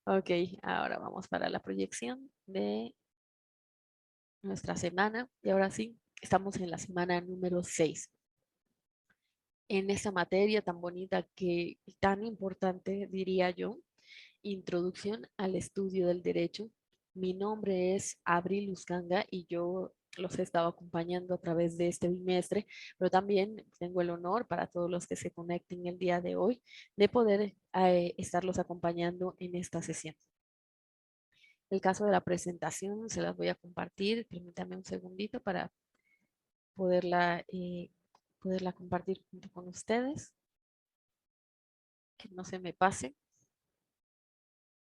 Ok, ahora vamos para la proyección de nuestra semana. Y ahora sí, estamos en la semana número 6. En esta materia tan bonita que tan importante, diría yo, Introducción al estudio del derecho. Mi nombre es Abril Uscanga y yo los he estado acompañando a través de este bimestre, pero también tengo el honor para todos los que se conecten el día de hoy de poder estarlos acompañando en esta sesión. El caso de la presentación se las voy a compartir. Permítame un segundito para poderla, poderla compartir junto con ustedes. Que no se me pase.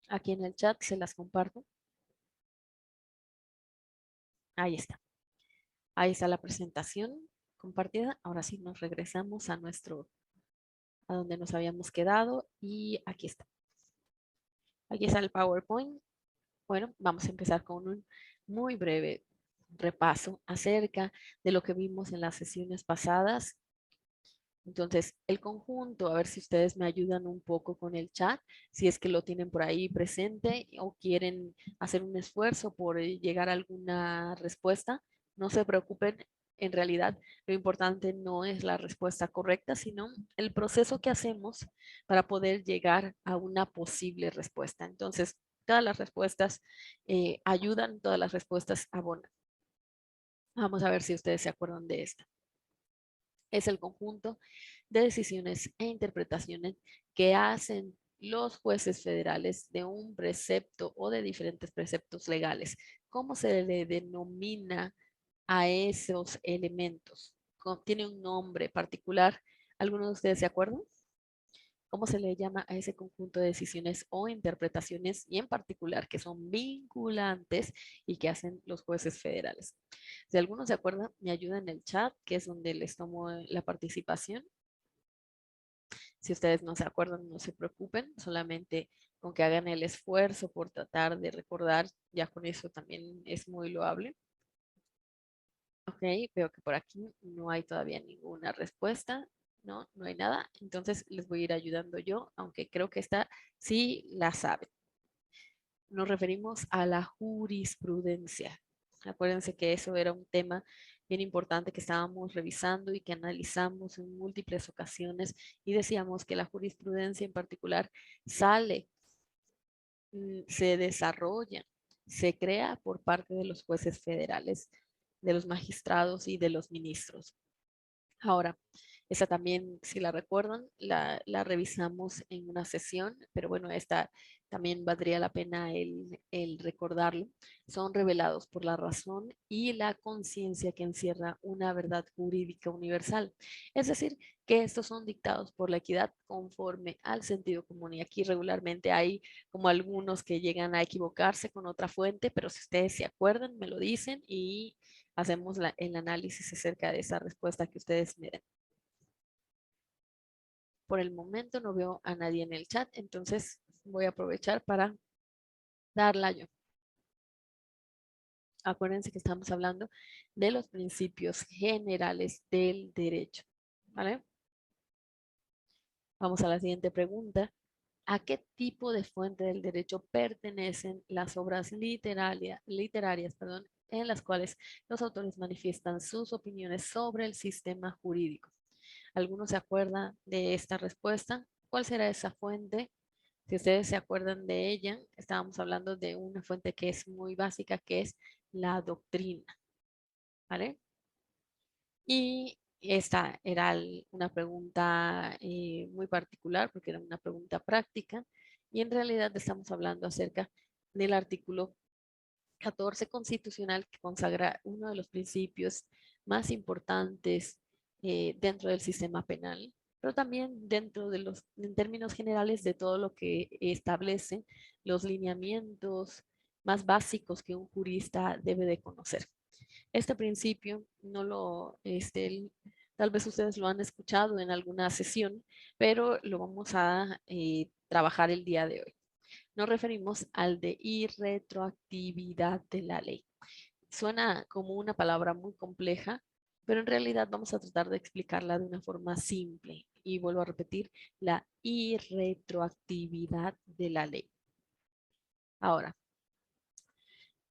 Aquí en el chat se las comparto. Ahí está. Ahí está la presentación compartida. Ahora sí nos regresamos a donde nos habíamos quedado y aquí está. Aquí está el PowerPoint. Bueno, vamos a empezar con un muy breve repaso acerca de lo que vimos en las sesiones pasadas. Entonces, el conjunto, a ver si ustedes me ayudan un poco con el chat, si es que lo tienen por ahí presente o quieren hacer un esfuerzo por llegar a alguna respuesta, no se preocupen. En realidad, lo importante no es la respuesta correcta, sino el proceso que hacemos para poder llegar a una posible respuesta. Entonces, todas las respuestas ayudan, todas las respuestas abonan. Vamos a ver si ustedes se acuerdan de esta. Es el conjunto de decisiones e interpretaciones que hacen los jueces federales de un precepto o de diferentes preceptos legales. ¿Cómo se le denomina a esos elementos? ¿Tiene un nombre particular? ¿Alguno de ustedes se acuerdan? ¿Cómo se le llama a ese conjunto de decisiones o interpretaciones y en particular que son vinculantes y que hacen los jueces federales? Si alguno se acuerda, me ayuda en el chat, que es donde les tomo la participación. Si ustedes no se acuerdan, no se preocupen, solamente con que hagan el esfuerzo por tratar de recordar, ya con eso también es muy loable. Ok, veo que por aquí no hay todavía ninguna respuesta. No, no hay nada. Entonces les voy a ir ayudando yo, aunque creo que esta sí la saben. Nos referimos a la jurisprudencia. Acuérdense que eso era un tema bien importante que estábamos revisando y que analizamos en múltiples ocasiones y decíamos que la jurisprudencia en particular sale, se desarrolla, se crea por parte de los jueces federales, de los magistrados y de los ministros. Ahora, esa también, si la recuerdan, la revisamos en una sesión, pero bueno, esta también valdría la pena el recordarlo. Son revelados por la razón y la conciencia que encierra una verdad jurídica universal. Es decir, que estos son dictados por la equidad conforme al sentido común. Y aquí regularmente hay como algunos que llegan a equivocarse con otra fuente, pero si ustedes se acuerdan, me lo dicen y hacemos el análisis acerca de esa respuesta que ustedes me den. Por el momento no veo a nadie en el chat, entonces voy a aprovechar para darla yo. Acuérdense que estamos hablando de los principios generales del derecho. ¿Vale? Vamos a la siguiente pregunta. ¿A qué tipo de fuente del derecho pertenecen las obras literarias, en las cuales los autores manifiestan sus opiniones sobre el sistema jurídico? ¿Alguno se acuerda de esta respuesta? ¿Cuál será esa fuente? Si ustedes se acuerdan de ella, estábamos hablando de una fuente que es muy básica, que es la doctrina, ¿vale? Y esta era una pregunta muy particular porque era una pregunta práctica y en realidad estamos hablando acerca del artículo 14 constitucional que consagra uno de los principios más importantes dentro del sistema penal, pero también dentro de los, en términos generales, de todo lo que establece los lineamientos más básicos que un jurista debe de conocer. Este principio no lo, tal vez ustedes lo han escuchado en alguna sesión, pero lo vamos a trabajar el día de hoy. Nos referimos al de irretroactividad de la ley. Suena como una palabra muy compleja, pero en realidad vamos a tratar de explicarla de una forma simple. Y vuelvo a repetir, la irretroactividad de la ley. Ahora,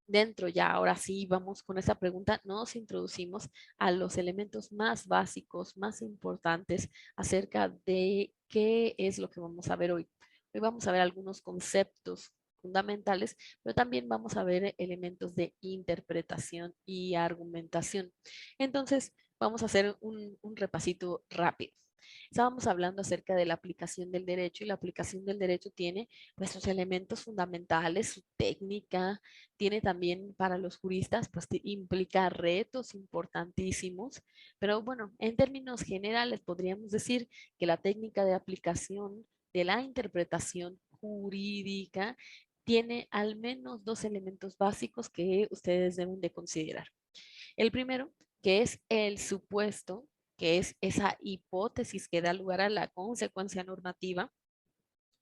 dentro ya, ahora sí, vamos con esa pregunta, nos introducimos a los elementos más básicos, más importantes acerca de qué es lo que vamos a ver hoy. Hoy vamos a ver algunos conceptos fundamentales, pero también vamos a ver elementos de interpretación y argumentación. Entonces, vamos a hacer un repasito rápido. Estábamos hablando acerca de la aplicación del derecho y la aplicación del derecho tiene pues sus elementos fundamentales, su técnica, tiene también para los juristas, pues implica retos importantísimos, pero bueno, en términos generales podríamos decir que la técnica de aplicación de la interpretación jurídica tiene al menos dos elementos básicos que ustedes deben de considerar. El primero, que es el supuesto, que es esa hipótesis que da lugar a la consecuencia normativa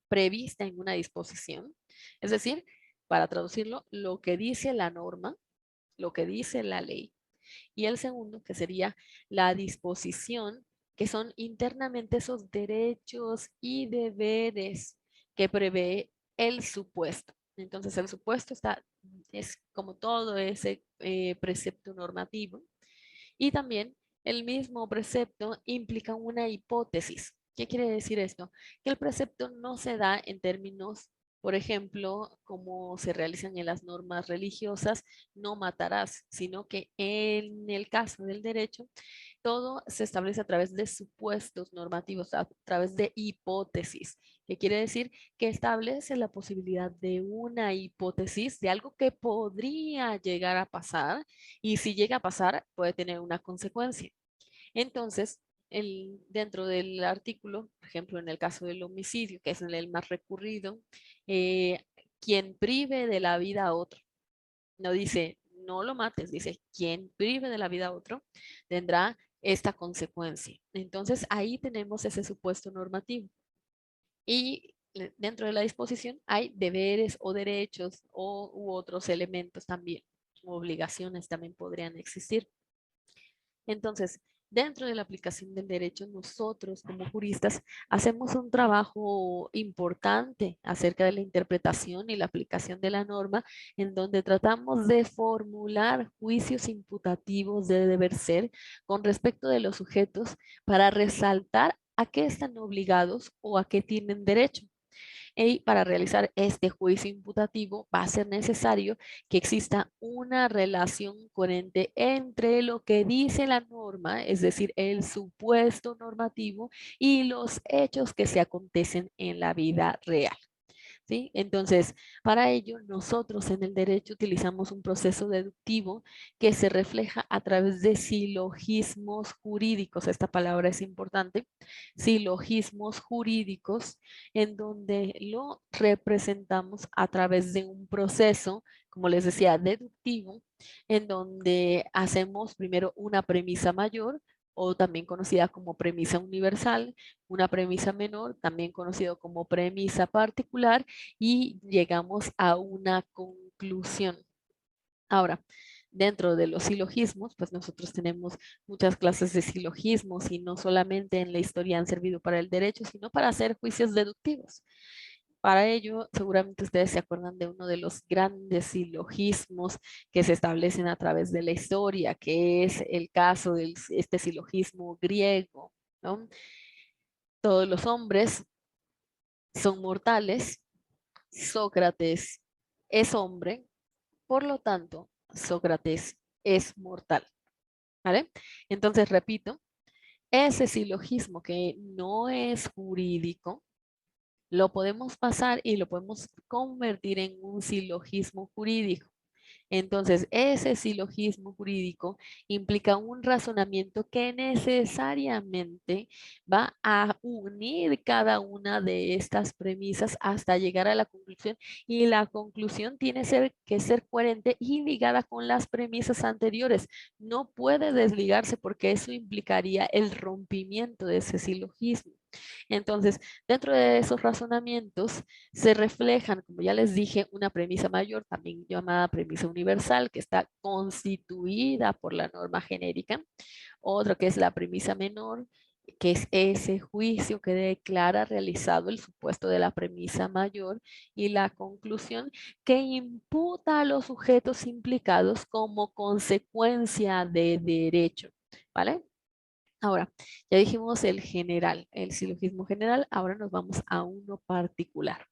prevista en una disposición. Es decir, para traducirlo, lo que dice la norma, lo que dice la ley. Y el segundo, que sería la disposición, que son internamente esos derechos y deberes que prevé el supuesto. Entonces, el supuesto es como todo ese precepto normativo. Y también el mismo precepto implica una hipótesis. ¿Qué quiere decir esto? Que el precepto no se da en términos, por ejemplo, como se realizan en las normas religiosas, no matarás, sino que en el caso del derecho, todo se establece a través de supuestos normativos, a través de hipótesis, que quiere decir que establece la posibilidad de una hipótesis de algo que podría llegar a pasar y si llega a pasar puede tener una consecuencia. Entonces, dentro del artículo, por ejemplo, en el caso del homicidio, que es el más recurrido, quien prive de la vida a otro, no dice no lo mates, dice quien prive de la vida a otro tendrá esta consecuencia. Entonces, ahí tenemos ese supuesto normativo. Y dentro de la disposición hay deberes o derechos u otros elementos también, obligaciones también podrían existir. Entonces, dentro de la aplicación del derecho, nosotros como juristas hacemos un trabajo importante acerca de la interpretación y la aplicación de la norma, en donde tratamos de formular juicios imputativos de deber ser con respecto de los sujetos para resaltar a qué están obligados o a qué tienen derecho. Y para realizar este juicio imputativo va a ser necesario que exista una relación coherente entre lo que dice la norma, es decir, el supuesto normativo, y los hechos que se acontecen en la vida real. ¿Sí? Entonces, para ello, nosotros en el derecho utilizamos un proceso deductivo que se refleja a través de silogismos jurídicos. Esta palabra es importante. Silogismos jurídicos en donde lo representamos a través de un proceso, como les decía, deductivo, en donde hacemos primero una premisa mayor, o también conocida como premisa universal, una premisa menor, también conocido como premisa particular, y llegamos a una conclusión. Ahora, dentro de los silogismos, pues nosotros tenemos muchas clases de silogismos y no solamente en la historia han servido para el derecho, sino para hacer juicios deductivos. Para ello, seguramente ustedes se acuerdan de uno de los grandes silogismos que se establecen a través de la historia, que es el caso de este silogismo griego, ¿no? Todos los hombres son mortales, Sócrates es hombre, por lo tanto, Sócrates es mortal, ¿vale? Entonces, repito, ese silogismo que no es jurídico, lo podemos pasar y lo podemos convertir en un silogismo jurídico. Entonces, ese silogismo jurídico implica un razonamiento que necesariamente va a unir cada una de estas premisas hasta llegar a la conclusión, y la conclusión tiene que ser coherente y ligada con las premisas anteriores. No puede desligarse porque eso implicaría el rompimiento de ese silogismo. Entonces, dentro de esos razonamientos se reflejan, como ya les dije, una premisa mayor, también llamada premisa universal, que está constituida por la norma genérica. Otra que es la premisa menor, que es ese juicio que declara realizado el supuesto de la premisa mayor y la conclusión que imputa a los sujetos implicados como consecuencia de derecho, ¿vale? Ahora, ya dijimos el general, el silogismo general, ahora nos vamos a uno particular.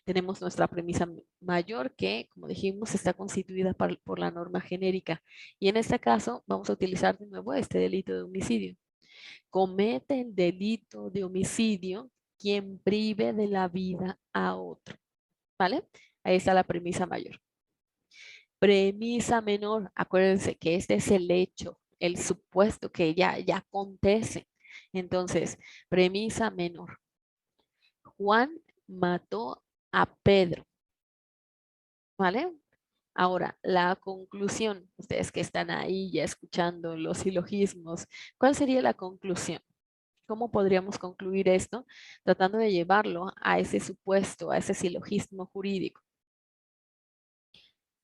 Tenemos nuestra premisa mayor que, como dijimos, está constituida por la norma genérica. Y en este caso vamos a utilizar de nuevo este delito de homicidio. Comete el delito de homicidio quien prive de la vida a otro. ¿Vale? Ahí está la premisa mayor. Premisa menor, acuérdense que este es el hecho, el supuesto que ya acontece. Entonces, premisa menor. Juan mató a Pedro. ¿Vale? Ahora, la conclusión, ustedes que están ahí ya escuchando los silogismos, ¿cuál sería la conclusión? ¿Cómo podríamos concluir esto? Tratando de llevarlo a ese supuesto, a ese silogismo jurídico.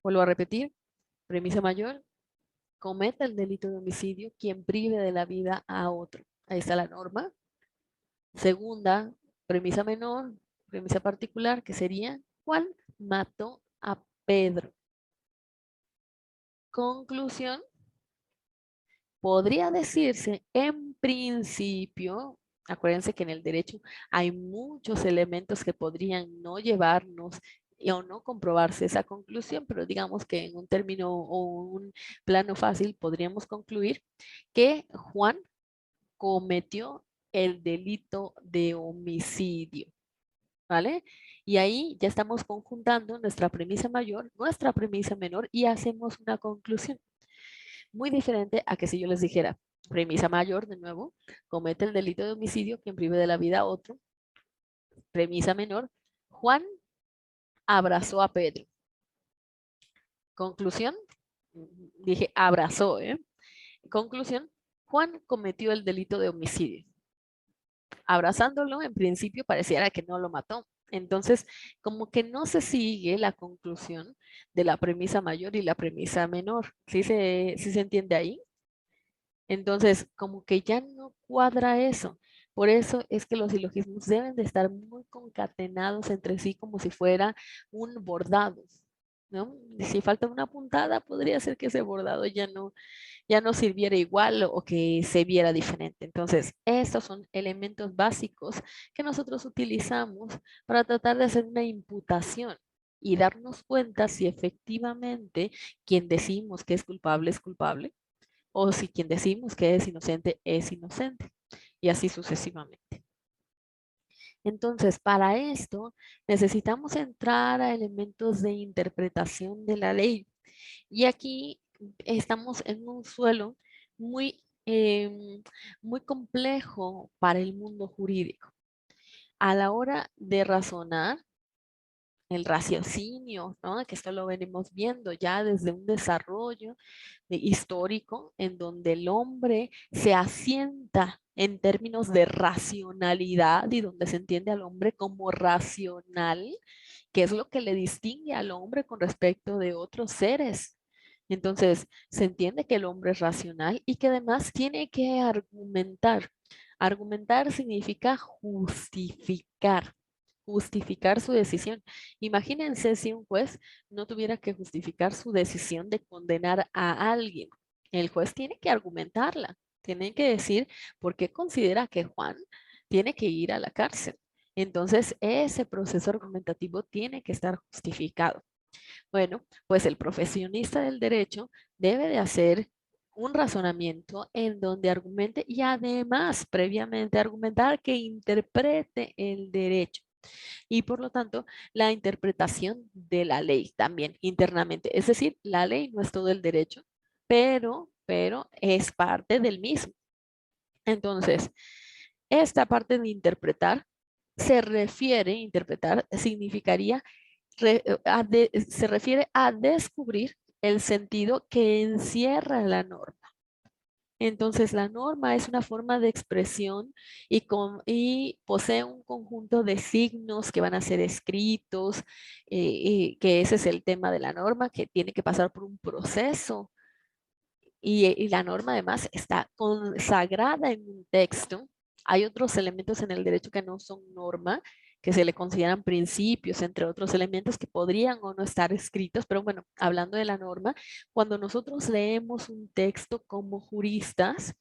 Vuelvo a repetir, premisa mayor, cometa el delito de homicidio quien prive de la vida a otro. Ahí está la norma. Segunda, premisa menor, premisa particular, que sería Juan mató a Pedro. Conclusión, podría decirse en principio, acuérdense que en el derecho hay muchos elementos que podrían no llevarnos o no comprobarse esa conclusión, pero digamos que en un término o un plano fácil podríamos concluir que Juan cometió el delito de homicidio, ¿vale? Y ahí ya estamos conjuntando nuestra premisa mayor, nuestra premisa menor y hacemos una conclusión. Muy diferente a que si yo les dijera, premisa mayor, de nuevo, comete el delito de homicidio quien prive de la vida a otro. Premisa menor, Juan abrazó a Pedro. Conclusión, dije abrazó, ¿eh? Conclusión, Juan cometió el delito de homicidio. Abrazándolo, en principio pareciera que no lo mató. Entonces, como que no se sigue la conclusión de la premisa mayor y la premisa menor. ¿Sí se entiende ahí? Entonces, como que ya no cuadra eso. Por eso es que los silogismos deben de estar muy concatenados entre sí como si fuera un bordado, ¿no? Y si falta una puntada, podría ser que ese bordado ya no sirviera igual o que se viera diferente. Entonces, estos son elementos básicos que nosotros utilizamos para tratar de hacer una imputación y darnos cuenta si efectivamente quien decimos que es culpable o si quien decimos que es inocente, y así sucesivamente. Entonces, para esto necesitamos entrar a elementos de interpretación de la ley. Y aquí estamos en un suelo muy, muy complejo para el mundo jurídico. A la hora de razonar, el raciocinio, ¿no? Que esto lo venimos viendo ya desde un desarrollo histórico en donde el hombre se asienta en términos de racionalidad y donde se entiende al hombre como racional, que es lo que le distingue al hombre con respecto de otros seres. Entonces, se entiende que el hombre es racional y que además tiene que argumentar. Argumentar significa justificar su decisión. Imagínense si un juez no tuviera que justificar su decisión de condenar a alguien. El juez tiene que argumentarla, tiene que decir por qué considera que Juan tiene que ir a la cárcel. Entonces, ese proceso argumentativo tiene que estar justificado. Bueno, pues el profesionista del derecho debe de hacer un razonamiento en donde argumente y además previamente argumentar que interprete el derecho y por lo tanto la interpretación de la ley también internamente. Es decir, la ley no es todo el derecho, pero es parte del mismo. Entonces, esta parte de interpretar interpretar significaría, se refiere a descubrir el sentido que encierra la norma. Entonces, la norma es una forma de expresión y posee un conjunto de signos que van a ser escritos, que ese es el tema de la norma, que tiene que pasar por un proceso. Y la norma además está consagrada en un texto Hay otros elementos en el derecho que no son norma, que se le consideran principios, entre otros elementos que podrían o no estar escritos, pero bueno, hablando de la norma, cuando nosotros leemos un texto como juristas,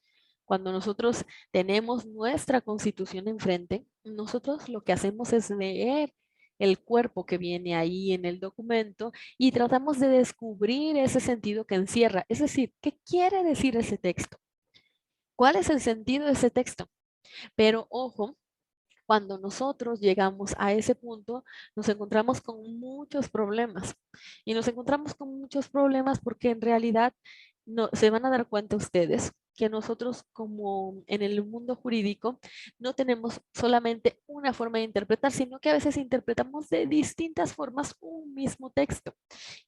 cuando nosotros tenemos nuestra constitución enfrente, nosotros lo que hacemos es leer el cuerpo que viene ahí en el documento y tratamos de descubrir ese sentido que encierra. Es decir, ¿qué quiere decir ese texto? ¿Cuál es el sentido de ese texto? Pero ojo, cuando nosotros llegamos a ese punto, nos encontramos con muchos problemas. Y nos encontramos con muchos problemas porque en realidad no, se van a dar cuenta ustedes que nosotros como en el mundo jurídico no tenemos solamente una forma de interpretar, sino que a veces interpretamos de distintas formas un mismo texto.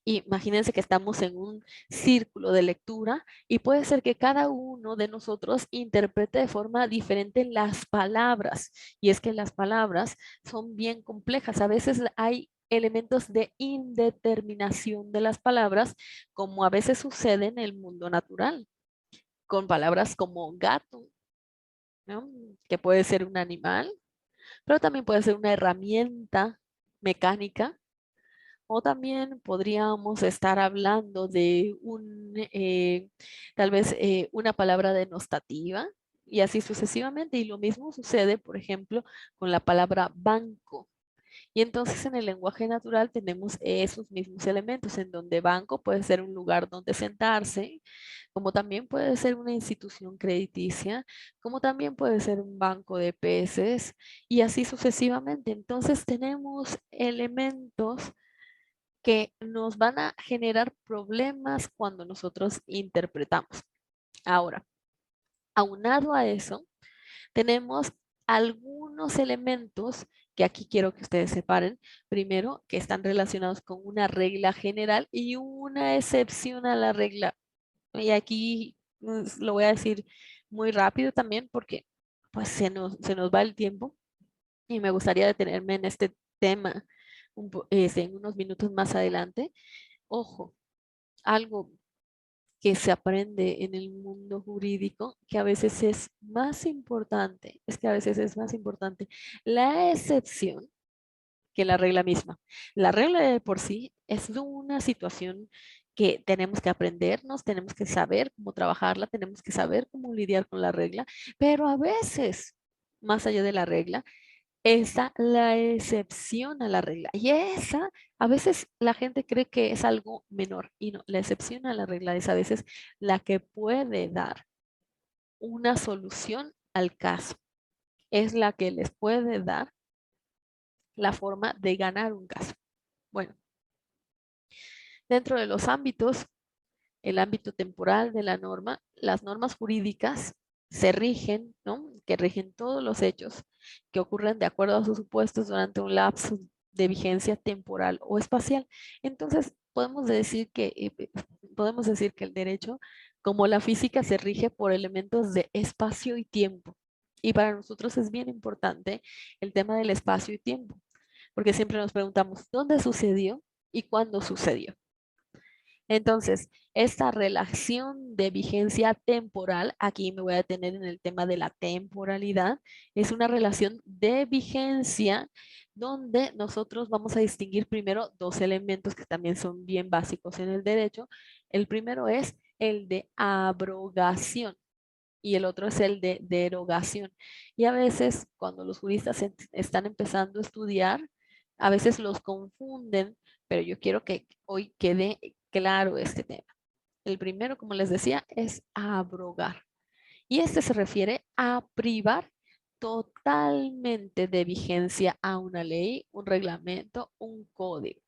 Imagínense que estamos en un círculo de lectura y puede ser que cada uno de nosotros interprete de forma diferente las palabras. Y es que las palabras son bien complejas. A veces hay elementos de indeterminación de las palabras, como a veces sucede en el mundo natural, con palabras como gato, ¿no? Que puede ser un animal, pero también puede ser una herramienta mecánica, o también podríamos estar hablando de tal vez una palabra denostativa y así sucesivamente. Y lo mismo sucede, por ejemplo, con la palabra banco. Y entonces en el lenguaje natural tenemos esos mismos elementos, en donde banco puede ser un lugar donde sentarse, como también puede ser una institución crediticia, como también puede ser un banco de peces y así sucesivamente. Entonces tenemos elementos que nos van a generar problemas cuando nosotros interpretamos. Ahora, aunado a eso, tenemos algunos elementos que aquí quiero que ustedes separen. Primero, que están relacionados con una regla general y una excepción a la regla. Y aquí lo voy a decir muy rápido también porque pues se nos va el tiempo y me gustaría detenerme en este tema en unos minutos más adelante. Ojo, algo que se aprende en el mundo jurídico que a veces es más importante, es que a veces es más importante la excepción que la regla misma. La regla de por sí es una situación que tenemos que aprendernos, tenemos que saber cómo trabajarla, tenemos que saber cómo lidiar con la regla, pero a veces, más allá de la regla, esa la excepción a la regla. Y esa, a veces la gente cree que es algo menor y no, la excepción a la regla es a veces la que puede dar una solución al caso. Es la que les puede dar la forma de ganar un caso. Bueno, dentro de los ámbitos, el ámbito temporal de la norma, las normas jurídicas se rigen, ¿no? Que rigen todos los hechos que ocurren de acuerdo a sus supuestos durante un lapso de vigencia temporal o espacial. Entonces, podemos decir que el derecho, como la física, se rige por elementos de espacio y tiempo. Y para nosotros es bien importante el tema del espacio y tiempo, porque siempre nos preguntamos, ¿dónde sucedió y cuándo sucedió? Entonces, esta relación de vigencia temporal, aquí me voy a detener en el tema de la temporalidad, es una relación de vigencia donde nosotros vamos a distinguir primero dos elementos que también son bien básicos en el derecho. El primero es el de abrogación y el otro es el de derogación. Y a veces cuando los juristas están empezando a estudiar, a veces los confunden, pero yo quiero que hoy quede claro este tema. El primero, como les decía, es abrogar. Y este se refiere a privar totalmente de vigencia a una ley, un reglamento, un código.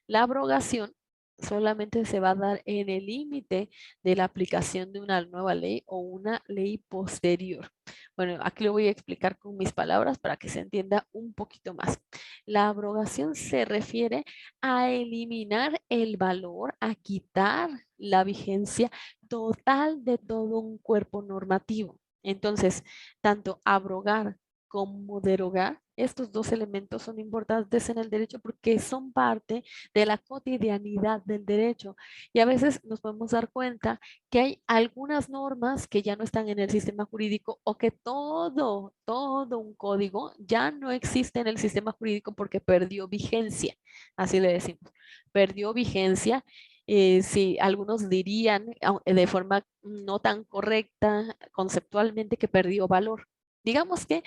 La abrogación solamente se va a dar en el límite de la aplicación de una nueva ley o una ley posterior. Bueno, aquí lo voy a explicar con mis palabras para que se entienda un poquito más. La abrogación se refiere a eliminar el valor, a quitar la vigencia total de todo un cuerpo normativo. Entonces, tanto abrogar como derogar estos dos elementos son importantes en el derecho porque son parte de la cotidianidad del derecho. Y a veces nos podemos dar cuenta que hay algunas normas que ya no están en el sistema jurídico o que todo un código ya no existe en el sistema jurídico porque perdió vigencia. Así le decimos, perdió vigencia. Si algunos dirían de forma no tan correcta conceptualmente que perdió valor. Digamos que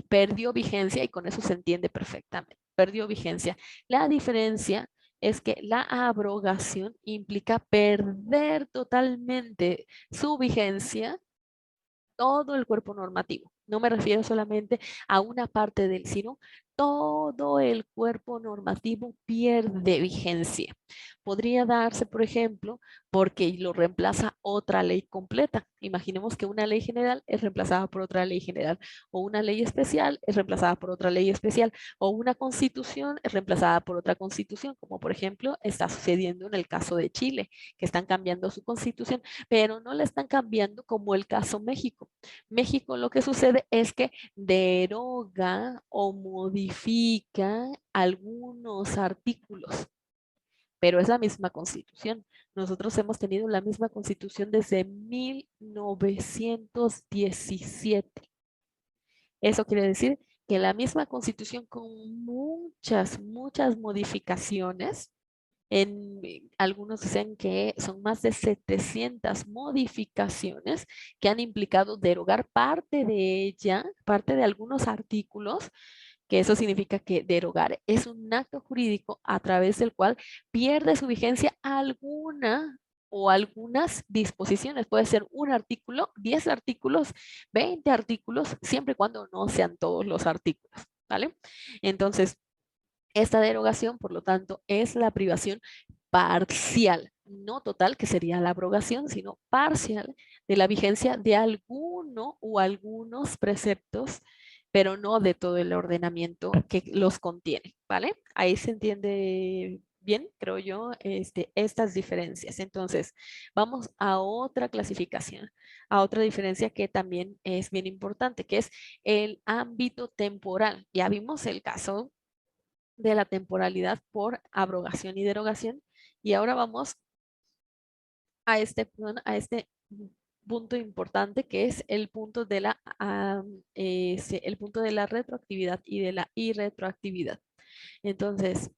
perdió vigencia y con eso se entiende perfectamente. Perdió vigencia. La diferencia es que la abrogación implica perder totalmente su vigencia todo el cuerpo normativo. No me refiero solamente a una parte del, sino todo el cuerpo normativo pierde vigencia. Podría darse, por ejemplo, porque lo reemplaza otra ley completa. Imaginemos que una ley general es reemplazada por otra ley general, o una ley especial es reemplazada por otra ley especial, o una constitución es reemplazada por otra constitución, como por ejemplo está sucediendo en el caso de Chile, que están cambiando su constitución, pero no la están cambiando como el caso México. México lo que sucede es que deroga o modifica algunos artículos, pero es la misma constitución. Nosotros hemos tenido la misma constitución desde 1917. Eso quiere decir que la misma constitución con muchas modificaciones, algunos dicen que son más de 700 modificaciones que han implicado derogar parte de ella, parte de algunos artículos, que eso significa que derogar es un acto jurídico a través del cual pierde su vigencia alguna o algunas disposiciones. Puede ser un artículo, 10 artículos, 20 artículos, siempre y cuando no sean todos los artículos, ¿vale? Entonces, esta derogación, por lo tanto, es la privación parcial, no total, que sería la abrogación, sino parcial de la vigencia de alguno o algunos preceptos, pero no de todo el ordenamiento que los contiene, ¿vale? Ahí se entiende bien, creo yo, estas diferencias. Entonces, vamos a otra clasificación, a otra diferencia que también es bien importante, que es el ámbito temporal. Ya vimos el caso de la temporalidad por abrogación y derogación. Y ahora vamos a este punto importante que es el punto de la, el punto de la retroactividad y de la irretroactividad. Entonces,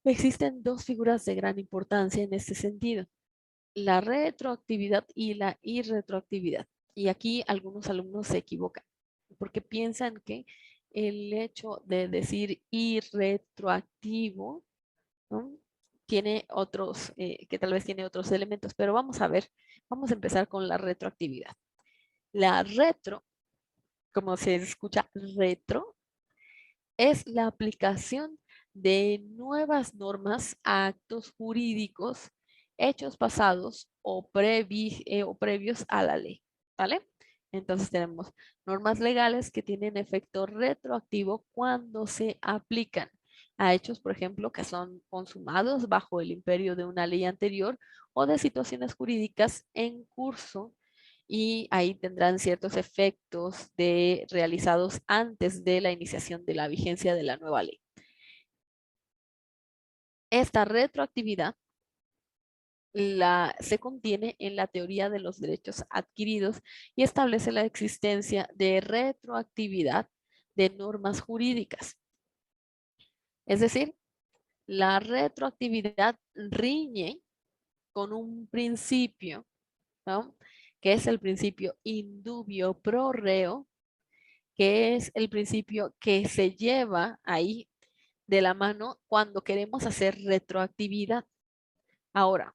existen dos figuras de gran importancia en este sentido, la retroactividad y la irretroactividad. Y aquí algunos alumnos se equivocan porque piensan que el hecho de decir irretroactivo, ¿no? Tiene otros, que tal vez tiene otros elementos, pero vamos a ver, vamos a empezar con la retroactividad. La retro, como se escucha retro, es la aplicación de nuevas normas a actos jurídicos, hechos pasados o previos a la ley, ¿vale? Entonces tenemos normas legales que tienen efecto retroactivo cuando se aplican a hechos, por ejemplo, que son consumados bajo el imperio de una ley anterior o de situaciones jurídicas en curso, y ahí tendrán ciertos efectos realizados antes de la iniciación de la vigencia de la nueva ley. Esta retroactividad se contiene en la teoría de los derechos adquiridos y establece la existencia de retroactividad de normas jurídicas. Es decir, la retroactividad riñe con un principio, ¿no? Que es el principio indubio pro reo, que es el principio que se lleva ahí de la mano cuando queremos hacer retroactividad. Ahora,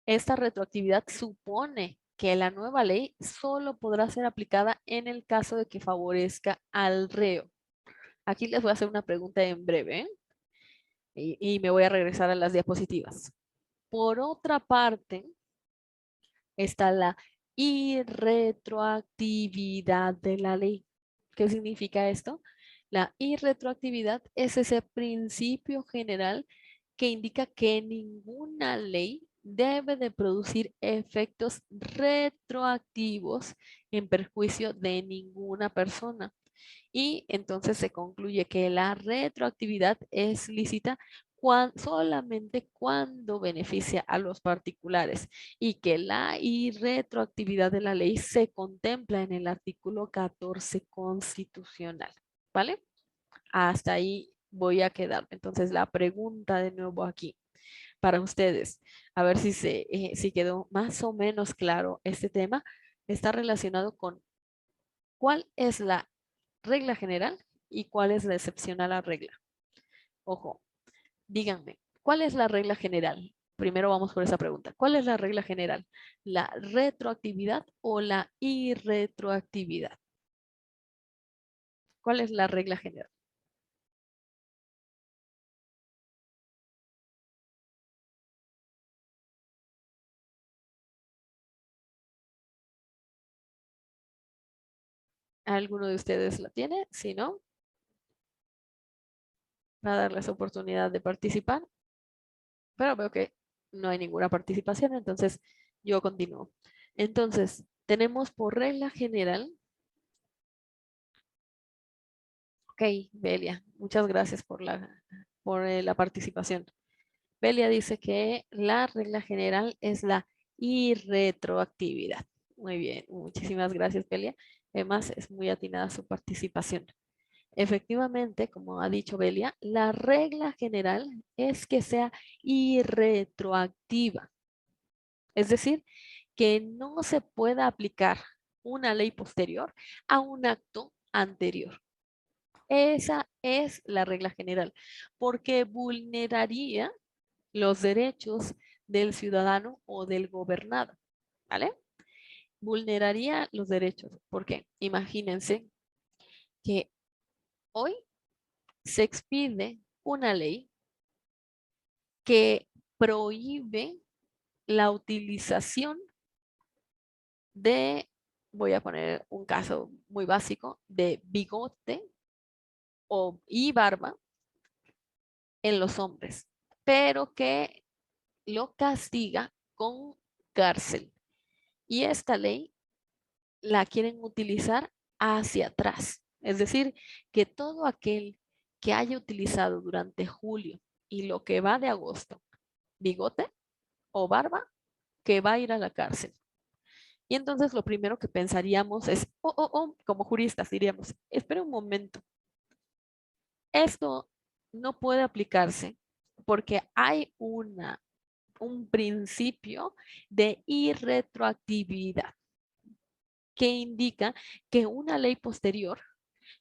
esta retroactividad supone que la nueva ley solo podrá ser aplicada en el caso de que favorezca al reo. Aquí les voy a hacer una pregunta en breve, ¿eh? Y me voy a regresar a las diapositivas. Por otra parte, está la irretroactividad de la ley. ¿Qué significa esto? La irretroactividad es ese principio general que indica que ninguna ley debe de producir efectos retroactivos en perjuicio de ninguna persona. Y entonces se concluye que la retroactividad es lícita solamente cuando beneficia a los particulares y que la irretroactividad de la ley se contempla en el artículo 14 constitucional. ¿Vale? Hasta ahí voy a quedar. Entonces la pregunta de nuevo aquí para ustedes, a ver si quedó más o menos claro este tema, está relacionado con cuál es la regla general y cuál es la excepción a la regla. Ojo, díganme, ¿cuál es la regla general? Primero vamos por esa pregunta. ¿Cuál es la regla general? ¿La retroactividad o la irretroactividad? ¿Cuál es la regla general? ¿Alguno de ustedes la tiene? Si no, va a darles oportunidad de participar, pero veo que no hay ninguna participación, entonces yo continúo. Entonces, tenemos por regla general. Ok, Belia, muchas gracias por la participación. Belia dice que la regla general es la irretroactividad. Muy bien, muchísimas gracias, Belia. Además, es muy atinada su participación. Efectivamente, como ha dicho Belia, la regla general es que sea irretroactiva. Es decir, que no se pueda aplicar una ley posterior a un acto anterior. Esa es la regla general, porque vulneraría los derechos del ciudadano o del gobernado, ¿vale? Vulneraría los derechos. ¿Por qué? Imagínense que hoy se expide una ley que prohíbe la utilización de, voy a poner un caso muy básico, de bigote y barba en los hombres, pero que lo castiga con cárcel. Y esta ley la quieren utilizar hacia atrás. Es decir, que todo aquel que haya utilizado durante julio y lo que va de agosto bigote o barba, que va a ir a la cárcel. Y entonces lo primero que pensaríamos es, como juristas diríamos, espera un momento, esto no puede aplicarse porque hay un principio de irretroactividad que indica que una ley posterior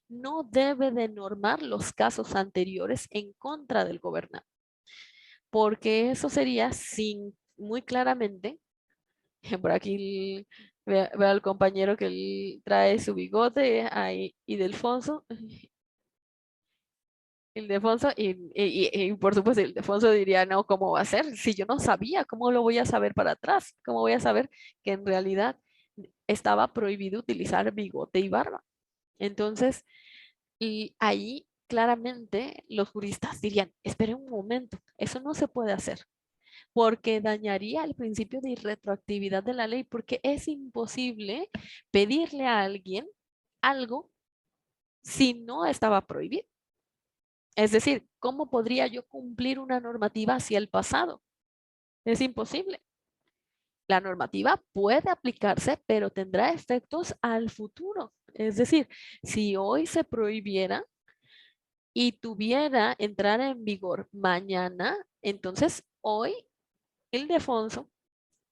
no debe de normar los casos anteriores en contra del gobernante, porque eso sería sin muy claramente, por aquí veo al compañero que él trae su bigote ahí, y Delfonso, Ildefonso, y por supuesto Ildefonso diría, no, ¿cómo va a ser? Si yo no sabía, ¿cómo lo voy a saber para atrás? ¿Cómo voy a saber que en realidad estaba prohibido utilizar bigote y barba? Entonces, y ahí claramente los juristas dirían, esperen un momento, eso no se puede hacer, porque dañaría el principio de irretroactividad de la ley, porque es imposible pedirle a alguien algo si no estaba prohibido. Es decir, ¿cómo podría yo cumplir una normativa hacia el pasado? Es imposible. La normativa puede aplicarse, pero tendrá efectos al futuro. Es decir, si hoy se prohibiera y tuviera entrar en vigor mañana, entonces hoy Ildefonso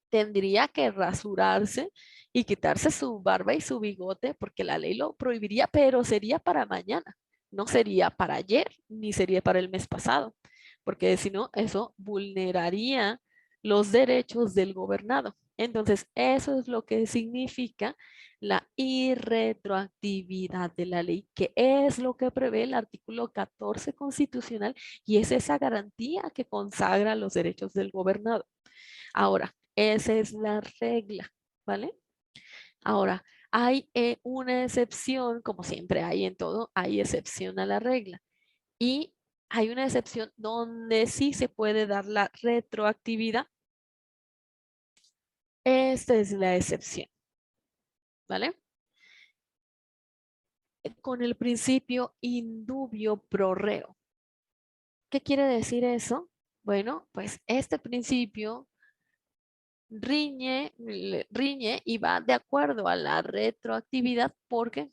tendría que rasurarse y quitarse su barba y su bigote porque la ley lo prohibiría, pero sería para mañana, no sería para ayer, ni sería para el mes pasado, porque si no, eso vulneraría los derechos del gobernado. Entonces, eso es lo que significa la irretroactividad de la ley, que es lo que prevé el artículo 14 constitucional y es esa garantía que consagra los derechos del gobernado. Ahora, esa es la regla, ¿vale? Ahora, hay una excepción, como siempre hay en todo, hay excepción a la regla. Y hay una excepción donde sí se puede dar la retroactividad. Esta es la excepción, ¿vale? con el principio indubio pro reo. ¿Qué quiere decir eso? Bueno, pues este principio riñe y va de acuerdo a la retroactividad porque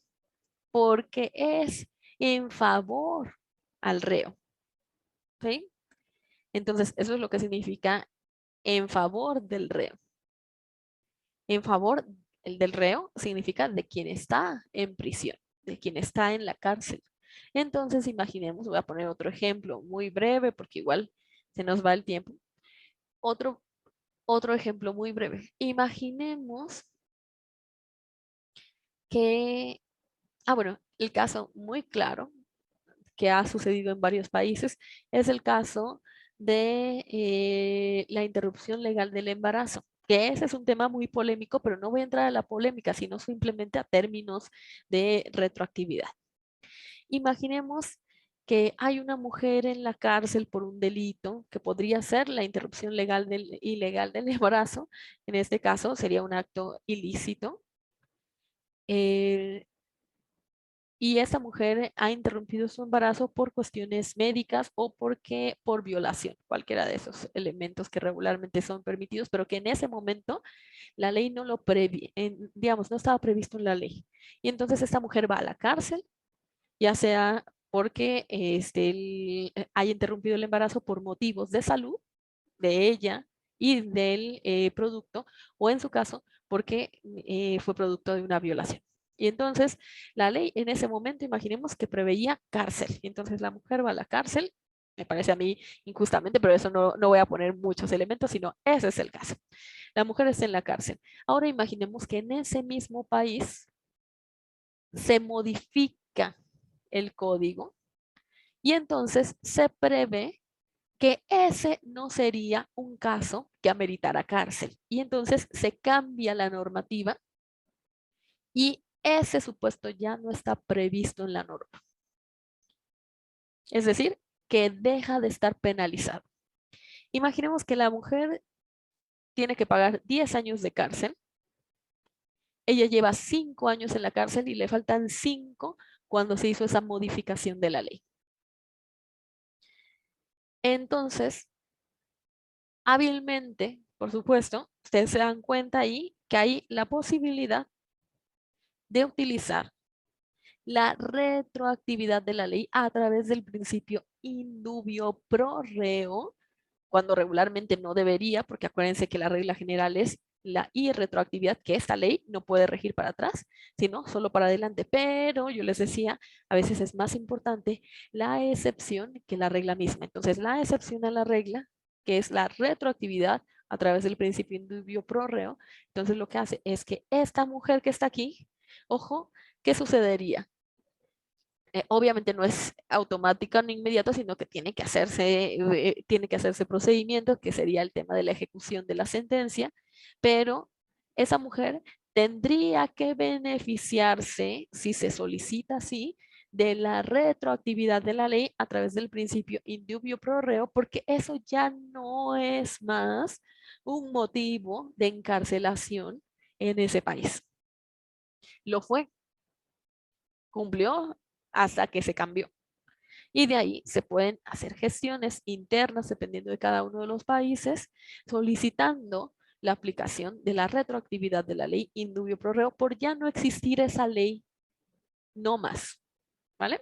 es en favor al reo. ¿Sí? Entonces, eso es lo que significa en favor del reo. En favor el del reo significa de quien está en prisión, de quien está en la cárcel. Entonces, imaginemos, voy a poner otro ejemplo muy breve porque igual se nos va el tiempo. Otro, otro ejemplo muy breve. Imaginemos que, bueno, el caso muy claro que ha sucedido en varios países es el caso de la interrupción legal del embarazo, que ese es un tema muy polémico, pero no voy a entrar a la polémica, sino simplemente a términos de retroactividad. Imaginemos que hay una mujer en la cárcel por un delito que podría ser la interrupción ilegal del embarazo. En este caso sería un acto ilícito. Eh, y esta mujer ha interrumpido su embarazo por cuestiones médicas o por violación, cualquiera de esos elementos que regularmente son permitidos, pero que en ese momento la ley no lo digamos, no estaba previsto en la ley. Y entonces esta mujer va a la cárcel, ya sea porque haya interrumpido el embarazo por motivos de salud de ella y del producto, o en su caso, porque fue producto de una violación. Y entonces la ley en ese momento, imaginemos que preveía cárcel. Y entonces la mujer va a la cárcel, me parece a mí injustamente, pero eso no voy a poner muchos elementos, sino ese es el caso. La mujer está en la cárcel. Ahora imaginemos que en ese mismo país se modifica el código y entonces se prevé que ese no sería un caso que ameritara cárcel. Y entonces se cambia la normativa y ese supuesto ya no está previsto en la norma. Es decir, que deja de estar penalizado. Imaginemos que la mujer tiene que pagar 10 años de cárcel. Ella lleva 5 años en la cárcel y le faltan 5 cuando se hizo esa modificación de la ley. Entonces, hábilmente, por supuesto, ustedes se dan cuenta ahí que hay la posibilidad de utilizar la retroactividad de la ley a través del principio indubio pro reo, cuando regularmente no debería, porque acuérdense que la regla general es la irretroactividad, que esta ley no puede regir para atrás, sino solo para adelante. Pero yo les decía, a veces es más importante la excepción que la regla misma. Entonces, la excepción a la regla, que es la retroactividad a través del principio indubio pro reo, entonces lo que hace es que esta mujer que está aquí, ojo, ¿qué sucedería? Obviamente no es automática ni inmediata, sino que tiene que hacerse procedimiento, que sería el tema de la ejecución de la sentencia, pero esa mujer tendría que beneficiarse, si se solicita así, de la retroactividad de la ley a través del principio indubio pro reo, porque eso ya no es más un motivo de encarcelación en ese país. Lo fue, cumplió hasta que se cambió. Y de ahí se pueden hacer gestiones internas dependiendo de cada uno de los países, solicitando la aplicación de la retroactividad de la ley indubio pro reo por ya no existir esa ley, no más. ¿Vale?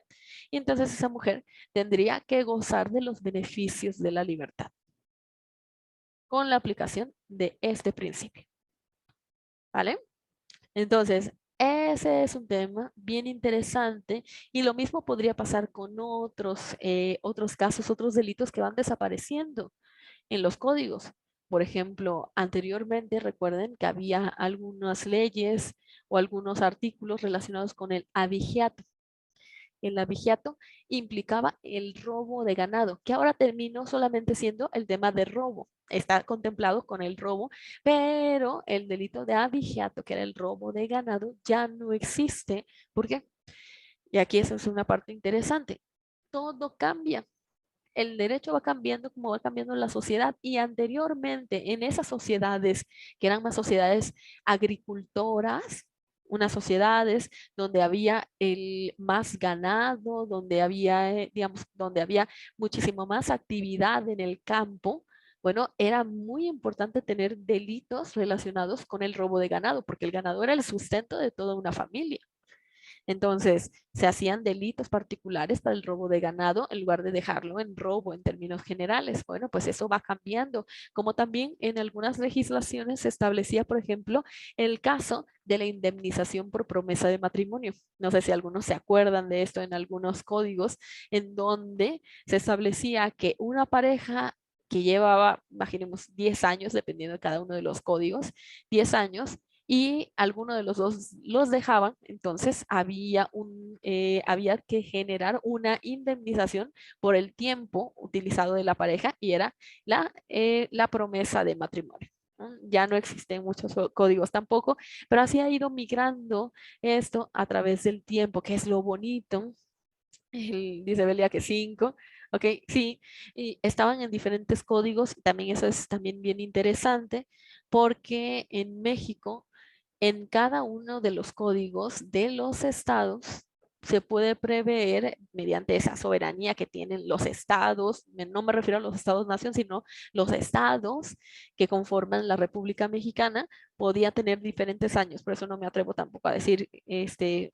Y entonces esa mujer tendría que gozar de los beneficios de la libertad con la aplicación de este principio. ¿Vale? Entonces, ese es un tema bien interesante y lo mismo podría pasar con otros casos, otros delitos que van desapareciendo en los códigos. Por ejemplo, anteriormente recuerden que había algunas leyes o algunos artículos relacionados con el abigeato. El abigeato implicaba el robo de ganado, que ahora terminó solamente siendo el tema de robo. Está contemplado con el robo, pero el delito de abigeato, que era el robo de ganado, ya no existe. ¿Por qué? Y aquí esa es una parte interesante. Todo cambia. El derecho va cambiando como va cambiando la sociedad y anteriormente en esas sociedades que eran más sociedades agricultoras, unas sociedades donde había el más ganado, donde había, digamos, donde había muchísimo más actividad en el campo. Bueno, era muy importante tener delitos relacionados con el robo de ganado, porque el ganado era el sustento de toda una familia. Entonces, se hacían delitos particulares para el robo de ganado en lugar de dejarlo en robo en términos generales. Bueno, pues eso va cambiando, como también en algunas legislaciones se establecía, por ejemplo, el caso de la indemnización por promesa de matrimonio. No sé si algunos se acuerdan de esto en algunos códigos, en donde se establecía que una pareja que llevaba, imaginemos, 10 años, dependiendo de cada uno de los códigos, 10 años, y alguno de los dos los dejaban, entonces había que generar una indemnización por el tiempo utilizado de la pareja y era la promesa de matrimonio. ¿No? Ya no existen muchos códigos tampoco, pero así ha ido migrando esto a través del tiempo, que es lo bonito. Dice Belia que 5. Ok, sí, y estaban en diferentes códigos, también eso es también bien interesante, porque en México en cada uno de los códigos de los estados se puede prever mediante esa soberanía que tienen los estados, no me refiero a los estados-nación, sino los estados que conforman la República Mexicana, podía tener diferentes años, por eso no me atrevo tampoco a decir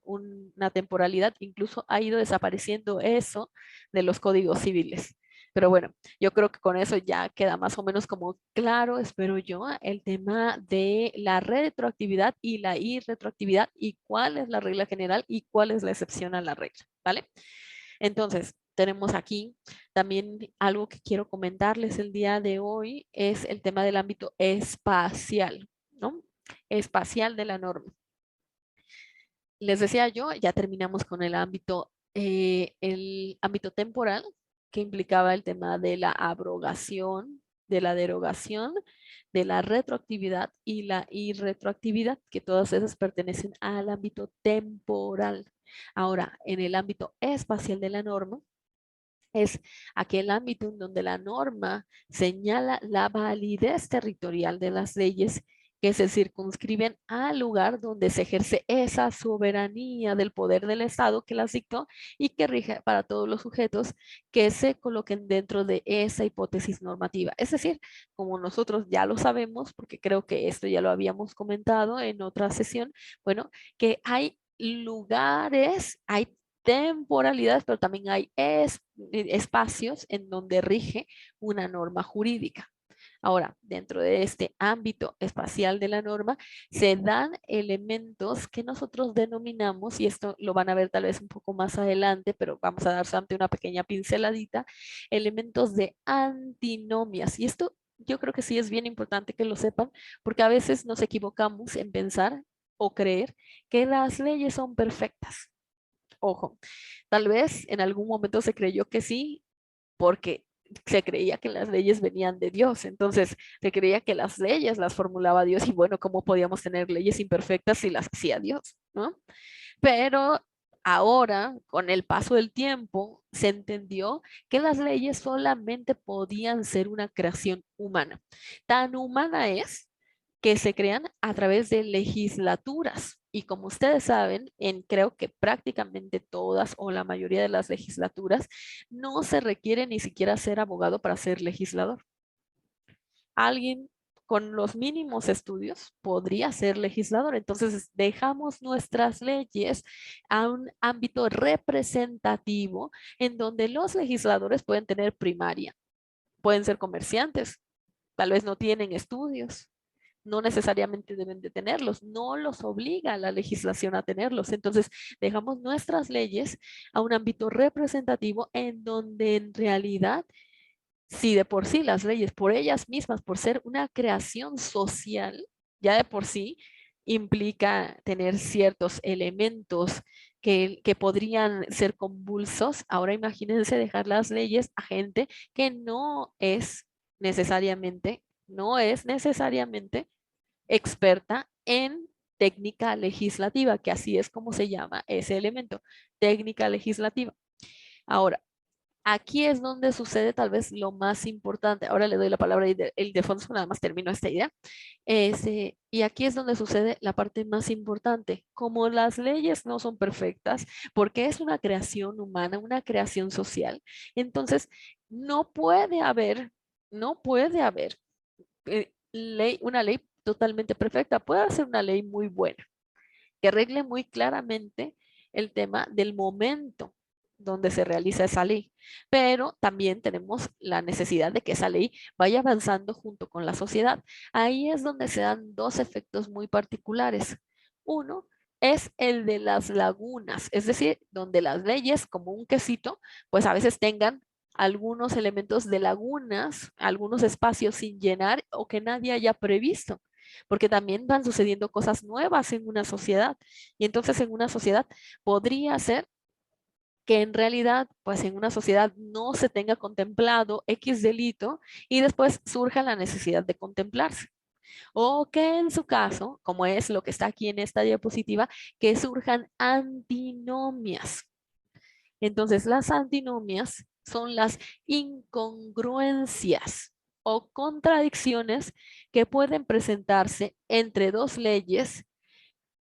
una temporalidad, incluso ha ido desapareciendo eso de los códigos civiles. Pero bueno, yo creo que con eso ya queda más o menos como claro, espero yo, el tema de la retroactividad y la irretroactividad y cuál es la regla general y cuál es la excepción a la regla, ¿vale? Entonces, tenemos aquí también algo que quiero comentarles el día de hoy, es el tema del ámbito espacial, ¿no? Espacial de la norma. Les decía yo, ya terminamos con el ámbito temporal, que implicaba el tema de la abrogación, de la derogación, de la retroactividad y la irretroactividad, que todas esas pertenecen al ámbito temporal. Ahora, en el ámbito espacial de la norma, es aquel ámbito en donde la norma señala la validez territorial de las leyes que se circunscriben al lugar donde se ejerce esa soberanía del poder del Estado que las dictó y que rige para todos los sujetos que se coloquen dentro de esa hipótesis normativa. Es decir, como nosotros ya lo sabemos, porque creo que esto ya lo habíamos comentado en otra sesión, bueno, que hay lugares, hay temporalidades, pero también hay espacios en donde rige una norma jurídica. Ahora, dentro de este ámbito espacial de la norma, se dan elementos que nosotros denominamos, y esto lo van a ver tal vez un poco más adelante, pero vamos a dar solamente una pequeña pinceladita, elementos de antinomias. Y esto yo creo que sí es bien importante que lo sepan, porque a veces nos equivocamos en pensar o creer que las leyes son perfectas. Ojo, tal vez en algún momento se creyó que sí, porque se creía que las leyes venían de Dios. Entonces, se creía que las leyes las formulaba Dios y bueno, ¿cómo podíamos tener leyes imperfectas si las hacía Dios? ¿No? Pero ahora, con el paso del tiempo, se entendió que las leyes solamente podían ser una creación humana. Tan humana es que se crean a través de legislaturas. Y como ustedes saben, creo que prácticamente todas o la mayoría de las legislaturas no se requiere ni siquiera ser abogado para ser legislador. Alguien con los mínimos estudios podría ser legislador. Entonces dejamos nuestras leyes a un ámbito representativo en donde los legisladores pueden tener primaria, pueden ser comerciantes, tal vez no tienen estudios, no necesariamente deben de tenerlos, no los obliga la legislación a tenerlos. Entonces, dejamos nuestras leyes a un ámbito representativo en donde en realidad, si de por sí las leyes por ellas mismas, por ser una creación social, ya de por sí implica tener ciertos elementos que podrían ser convulsos, ahora imagínense dejar las leyes a gente que necesariamente, no es necesariamente experta en técnica legislativa, que así es como se llama ese elemento, técnica legislativa. Ahora, aquí es donde sucede tal vez lo más importante. Ahora le doy la palabra a Ildefonso, nada más termino esta idea. Y aquí es donde sucede la parte más importante. Como las leyes no son perfectas, porque es una creación humana, una creación social, entonces no puede haber una ley totalmente perfecta. Puede ser una ley muy buena, que regle muy claramente el tema del momento donde se realiza esa ley, pero también tenemos la necesidad de que esa ley vaya avanzando junto con la sociedad. Ahí es donde se dan dos efectos muy particulares. Uno es el de las lagunas, es decir, donde las leyes, como un quesito, pues a veces tengan algunos elementos de lagunas, algunos espacios sin llenar o que nadie haya previsto, porque también van sucediendo cosas nuevas en una sociedad. Y entonces en una sociedad podría ser que en realidad, pues en una sociedad no se tenga contemplado X delito y después surja la necesidad de contemplarse. O que en su caso, como es lo que está aquí en esta diapositiva, que surjan antinomias. Entonces, las antinomias son las incongruencias o contradicciones que pueden presentarse entre dos leyes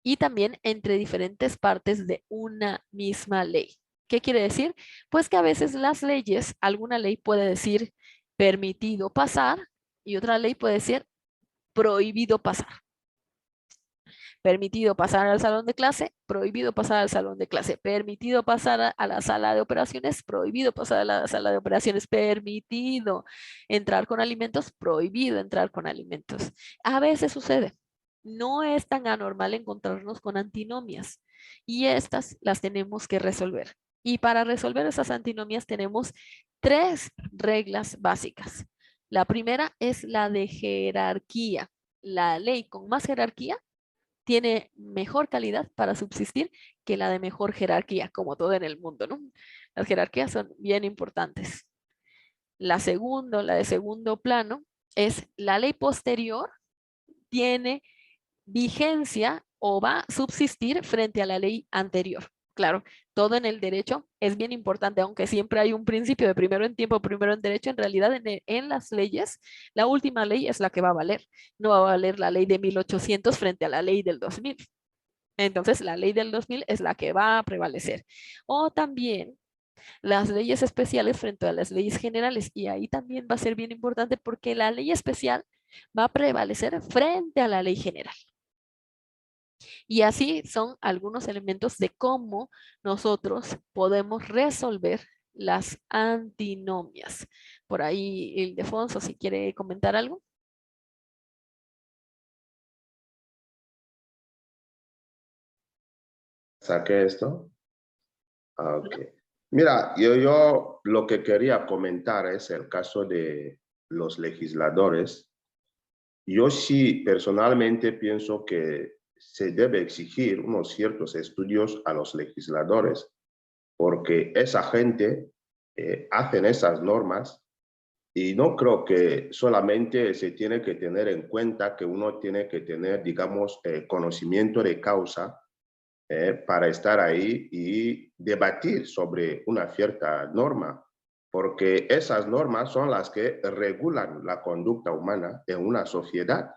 y también entre diferentes partes de una misma ley. ¿Qué quiere decir? Pues que a veces las leyes, alguna ley puede decir permitido pasar y otra ley puede decir prohibido pasar. Permitido pasar al salón de clase, prohibido pasar al salón de clase. Permitido pasar a la sala de operaciones, prohibido pasar a la sala de operaciones. Permitido entrar con alimentos, prohibido entrar con alimentos. A veces sucede. No es tan anormal encontrarnos con antinomias y estas las tenemos que resolver. Y para resolver esas antinomias tenemos tres reglas básicas. La primera es la de jerarquía. La ley con más jerarquía tiene mejor calidad para subsistir que la de mejor jerarquía, como todo en el mundo, ¿no? Las jerarquías son bien importantes. La de segundo plano, es la ley posterior tiene vigencia o va a subsistir frente a la ley anterior. Claro, todo en el derecho es bien importante, aunque siempre hay un principio de primero en tiempo, primero en derecho, en realidad en las leyes, la última ley es la que va a valer. No va a valer la ley de 1800 frente a la ley del 2000. Entonces, la ley del 2000 es la que va a prevalecer. O también las leyes especiales frente a las leyes generales. Y ahí también va a ser bien importante porque la ley especial va a prevalecer frente a la ley general. Y así son algunos elementos de cómo nosotros podemos resolver las antinomias. Por ahí, Ildefonso, si quiere comentar algo. ¿Saqué esto? Ah, ok. Mira, yo lo que quería comentar es el caso de los legisladores. Yo sí personalmente pienso que se debe exigir unos ciertos estudios a los legisladores, porque esa gente hacen esas normas y no creo que solamente se tiene que tener en cuenta que uno tiene que tener, digamos, conocimiento de causa para estar ahí y debatir sobre una cierta norma, porque esas normas son las que regulan la conducta humana en una sociedad.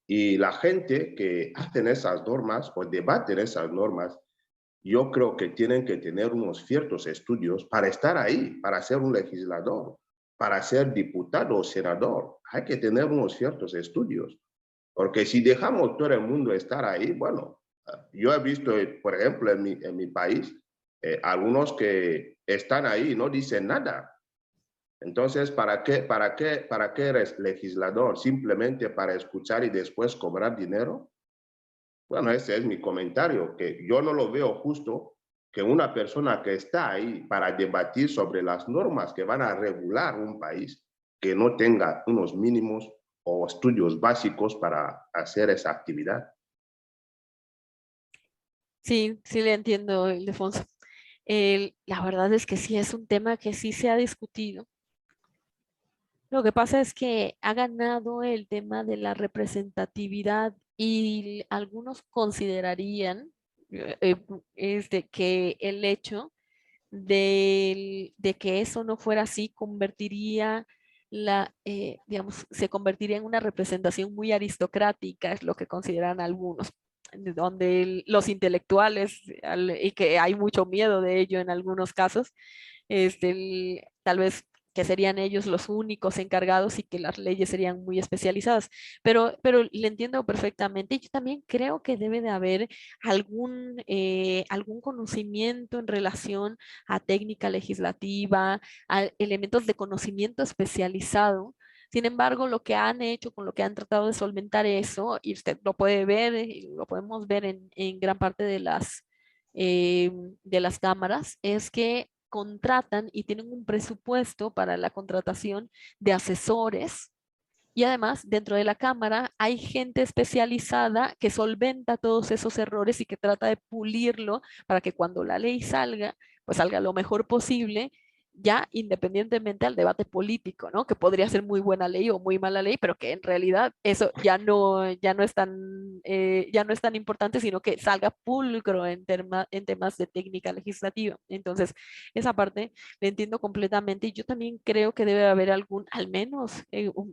Y la gente que hacen esas normas o debaten esas normas, yo creo que tienen que tener unos ciertos estudios para estar ahí, para ser un legislador, para ser diputado o senador. Hay que tener unos ciertos estudios, porque si dejamos todo el mundo estar ahí, bueno, yo he visto, por ejemplo, en mi país, algunos que están ahí y no dicen nada. Entonces, para qué eres legislador? ¿Simplemente para escuchar y después cobrar dinero? Bueno, ese es mi comentario, que yo no lo veo justo que una persona que está ahí para debatir sobre las normas que van a regular un país, que no tenga unos mínimos o estudios básicos para hacer esa actividad. Sí, sí le entiendo, Ildefonso. La verdad es que sí es un tema que sí se ha discutido. Lo que pasa es que ha ganado el tema de la representatividad y algunos considerarían que el hecho de que eso no fuera así, convertiría digamos, se convertiría en una representación muy aristocrática, es lo que consideran algunos, donde los intelectuales, y que hay mucho miedo de ello en algunos casos, tal vez que serían ellos los únicos encargados y que las leyes serían muy especializadas. Pero le entiendo perfectamente. Y yo también creo que debe de haber algún conocimiento en relación a técnica legislativa, a elementos de conocimiento especializado. Sin embargo, lo que han hecho, con lo que han tratado de solventar eso, y usted lo puede ver, y lo podemos ver en gran parte eh, de las cámaras, es que contratan y tienen un presupuesto para la contratación de asesores y además dentro de la cámara hay gente especializada que solventa todos esos errores y que trata de pulirlo para que cuando la ley salga, pues salga lo mejor posible, ya independientemente al debate político, ¿no? Que podría ser muy buena ley o muy mala ley, pero que en realidad eso ya no es tan importante, sino que salga pulcro en temas de técnica legislativa. Entonces, esa parte le entiendo completamente y yo también creo que debe haber al menos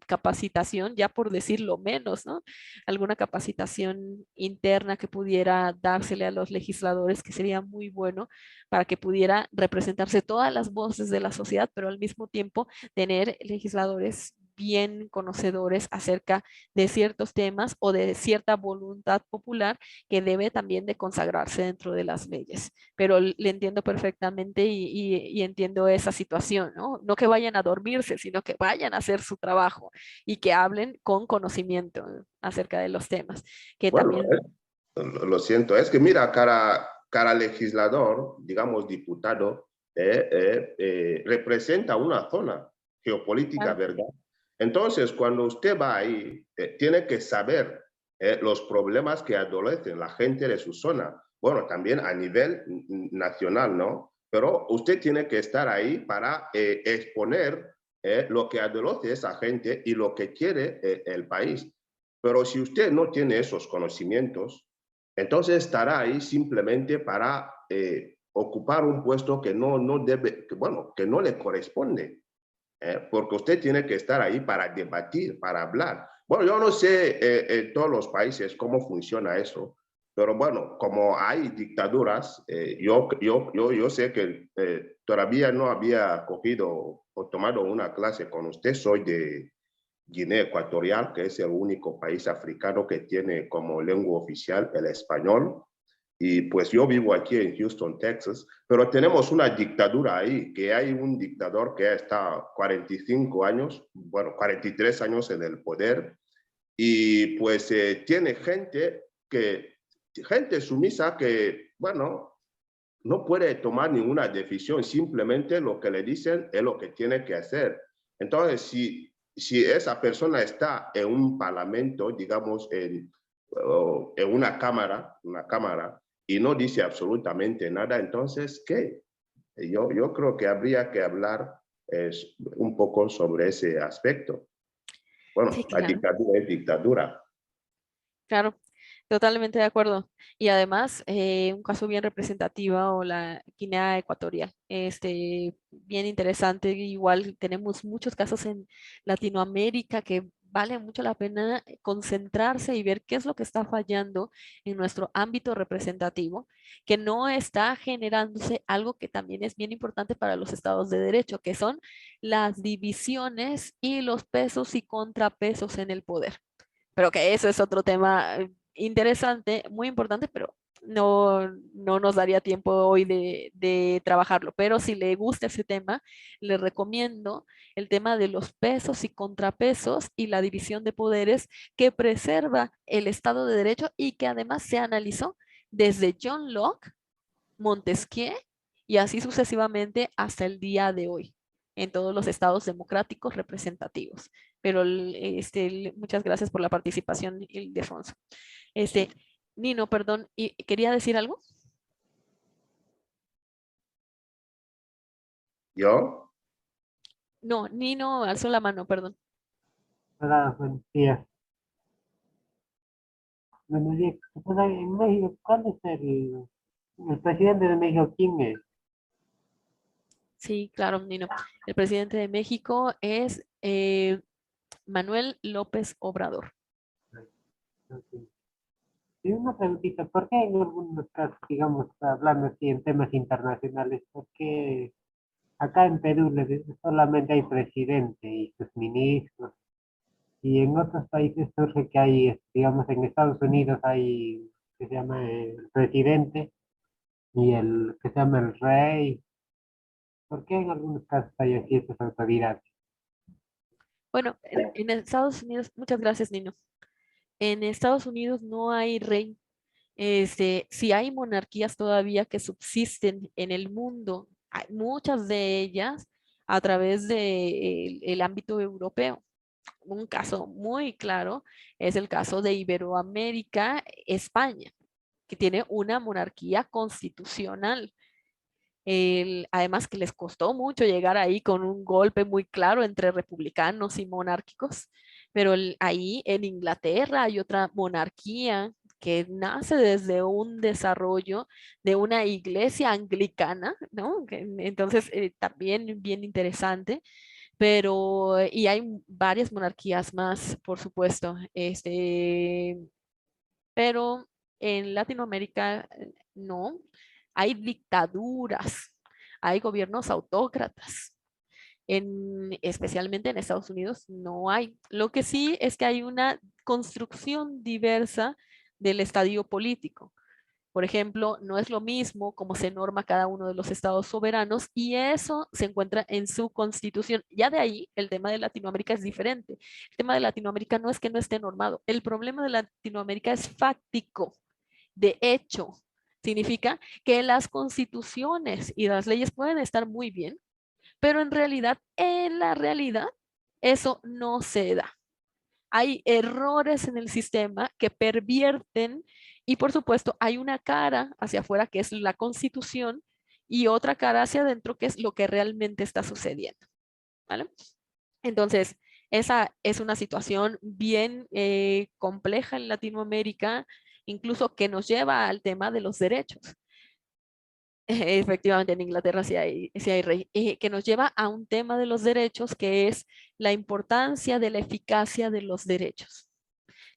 capacitación, ya por decirlo menos, ¿no? Alguna capacitación interna que pudiera dársele a los legisladores, que sería muy bueno para que pudiera representarse todas las voces de la sociedad, pero al mismo tiempo tener legisladores bien conocedores acerca de ciertos temas o de cierta voluntad popular que debe también de consagrarse dentro de las leyes. Pero le entiendo perfectamente y entiendo esa situación, ¿no? No que vayan a dormirse, sino que vayan a hacer su trabajo y que hablen con conocimiento acerca de los temas, que Bueno, también... lo siento, es que mira, cara legislador, digamos diputado, representa una zona geopolítica, Claro. ¿verdad? Entonces, cuando usted va ahí, tiene que saber los problemas que adolecen la gente de su zona. Bueno, también a nivel nacional, ¿no? Pero usted tiene que estar ahí para exponer lo que adolece esa gente y lo que quiere el país. Pero si usted no tiene esos conocimientos, entonces estará ahí simplemente para ocupar un puesto que no debe, bueno, que no le corresponde, porque usted tiene que estar ahí para debatir, para hablar. Bueno, yo no sé en todos los países cómo funciona eso, pero bueno, como hay dictaduras, yo sé que todavía no había cogido o tomado una clase con usted, soy de Guinea Ecuatorial, que es el único país africano que tiene como lengua oficial el español. Y pues yo vivo aquí en Houston, Texas, pero tenemos una dictadura ahí, que hay un dictador que está 45 años, bueno, 43 años en el poder, y pues tiene gente sumisa que, bueno, no puede tomar ninguna decisión, simplemente lo que le dicen es lo que tiene que hacer. Entonces, si esa persona está en un parlamento, digamos, en una cámara, y no dice absolutamente nada, entonces, ¿qué? Yo creo que habría que hablar un poco sobre ese aspecto. Sí, Bueno, la claro. dictadura es dictadura. Claro, totalmente de acuerdo. Y además, un caso bien representativo, o la Guinea Ecuatorial, bien interesante. Igual tenemos muchos casos en Latinoamérica que vale mucho la pena concentrarse y ver qué es lo que está fallando en nuestro ámbito representativo, que no está generándose algo que también es bien importante para los estados de derecho, que son las divisiones y los pesos y contrapesos en el poder. Pero que eso es otro tema interesante, muy importante, pero no nos daría tiempo hoy de trabajarlo. Pero si le gusta ese tema, le recomiendo el tema de los pesos y contrapesos y la división de poderes que preserva el Estado de Derecho y que además se analizó desde John Locke, Montesquieu y así sucesivamente hasta el día de hoy en todos los estados democráticos representativos. Pero muchas gracias por la participación, Ildefonso. Este, Nino, perdón, ¿quería decir algo? ¿Yo? No, Nino alzó la mano, perdón. Hola, buenos días. Buenos días. En México, ¿cuál es el presidente de México? ¿Quién es? Sí, claro, Nino. El presidente de México es Manuel López Obrador. Ok. Y una preguntita, ¿por qué en algunos casos, digamos, hablando así en temas internacionales, por qué acá en Perú solamente hay presidente y sus ministros, y en otros países surge que hay, digamos, en Estados Unidos hay, que se llama el presidente y el que se llama el rey? ¿Por qué en algunos casos hay así estas autoridades? Bueno, en Estados Unidos, muchas gracias, Nino. En Estados Unidos no hay rey. Sí hay monarquías todavía que subsisten en el mundo, hay muchas de ellas a través de el ámbito europeo. Un caso muy claro es el caso de Iberoamérica, España, que tiene una monarquía constitucional. Además que les costó mucho llegar ahí con un golpe muy claro entre republicanos y monárquicos, pero ahí en Inglaterra hay otra monarquía que nace desde un desarrollo de una iglesia anglicana, ¿no? Entonces, también bien interesante, pero, y hay varias monarquías más, por supuesto, pero en Latinoamérica no, hay dictaduras, hay gobiernos autócratas. Especialmente en Estados Unidos no hay. Lo que sí es que hay una construcción diversa del estadio político. Por ejemplo, no es lo mismo como se norma cada uno de los estados soberanos y eso se encuentra en su constitución. Ya de ahí, el tema de Latinoamérica es diferente. El tema de Latinoamérica no es que no esté normado. El problema de Latinoamérica es fáctico, de hecho. Significa que las constituciones y las leyes pueden estar muy bien, pero en la realidad, eso no se da. Hay errores en el sistema que pervierten y por supuesto hay una cara hacia afuera que es la Constitución y otra cara hacia adentro que es lo que realmente está sucediendo, ¿vale? Entonces, esa es una situación bien compleja en Latinoamérica, incluso que nos lleva al tema de los derechos. Efectivamente, en Inglaterra sí hay rey, que nos lleva a un tema de los derechos que es la importancia de la eficacia de los derechos,